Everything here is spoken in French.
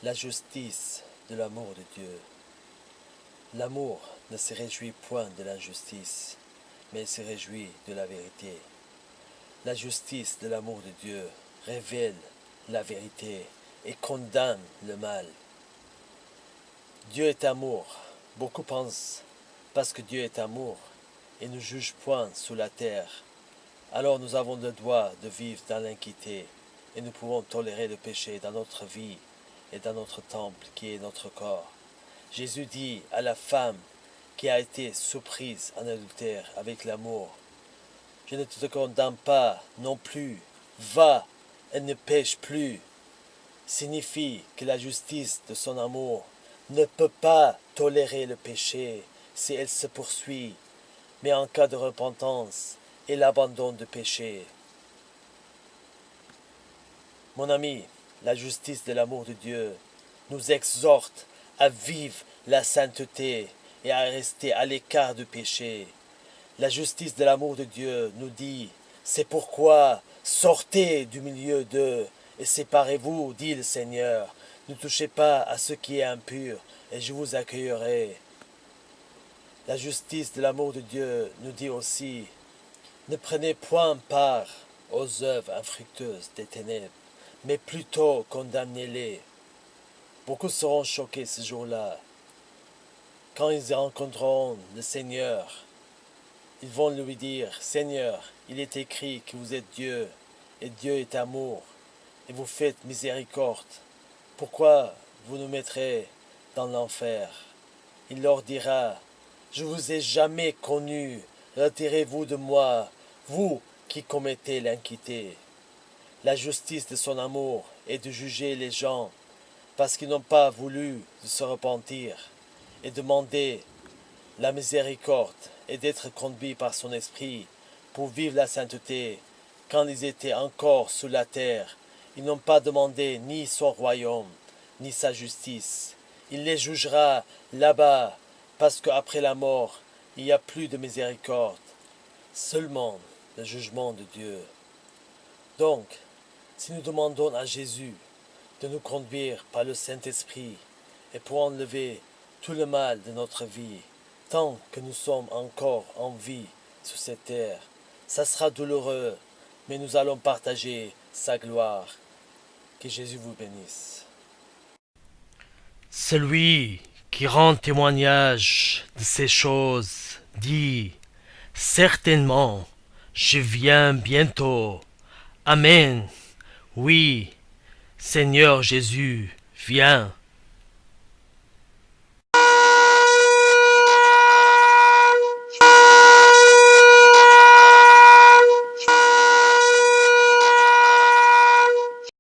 La justice de l'amour de Dieu. L'amour ne se réjouit point de l'injustice, mais il se réjouit de la vérité. La justice de l'amour de Dieu révèle la vérité et condamne le mal. Dieu est amour. Beaucoup pensent, parce que Dieu est amour, et ne juge point sous la terre, alors nous avons le droit de vivre dans l'iniquité, et nous pouvons tolérer le péché dans notre vie et dans notre temple qui est notre corps. Jésus dit à la femme qui a été surprise en adultère avec l'amour, « Je ne te condamne pas non plus, va et ne pêche plus », signifie que la justice de son amour ne peut pas tolérer le péché si elle se poursuit, mais en cas de repentance et l'abandon du péché. Mon ami, la justice de l'amour de Dieu nous exhorte à vivre la sainteté et à rester à l'écart du péché. La justice de l'amour de Dieu nous dit, c'est pourquoi sortez du milieu d'eux et séparez-vous, dit le Seigneur. Ne touchez pas à ce qui est impur et je vous accueillerai. La justice de l'amour de Dieu nous dit aussi, ne prenez point part aux œuvres infructueuses des ténèbres, mais plutôt condamnez-les. Beaucoup seront choqués ce jour-là. Quand ils rencontreront le Seigneur, ils vont lui dire, « Seigneur, il est écrit que vous êtes Dieu, et Dieu est amour, et vous faites miséricorde. Pourquoi vous nous mettrez dans l'enfer ?» Il leur dira, « Je vous ai jamais connu, retirez-vous de moi, vous qui commettez l'iniquité. » La justice de son amour est de juger les gens parce qu'ils n'ont pas voulu se repentir et demander la miséricorde et d'être conduits par son esprit pour vivre la sainteté. Quand ils étaient encore sous la terre, ils n'ont pas demandé ni son royaume, ni sa justice. Il les jugera là-bas, parce qu'après la mort, il n'y a plus de miséricorde, seulement le jugement de Dieu. Donc, si nous demandons à Jésus de nous conduire par le Saint-Esprit et pour enlever tout le mal de notre vie, tant que nous sommes encore en vie sur cette terre, ça sera douloureux, mais nous allons partager sa gloire. Que Jésus vous bénisse. Celui qui rend témoignage de ces choses dit, « Certainement, je viens bientôt. Amen. Oui, Seigneur Jésus, viens. »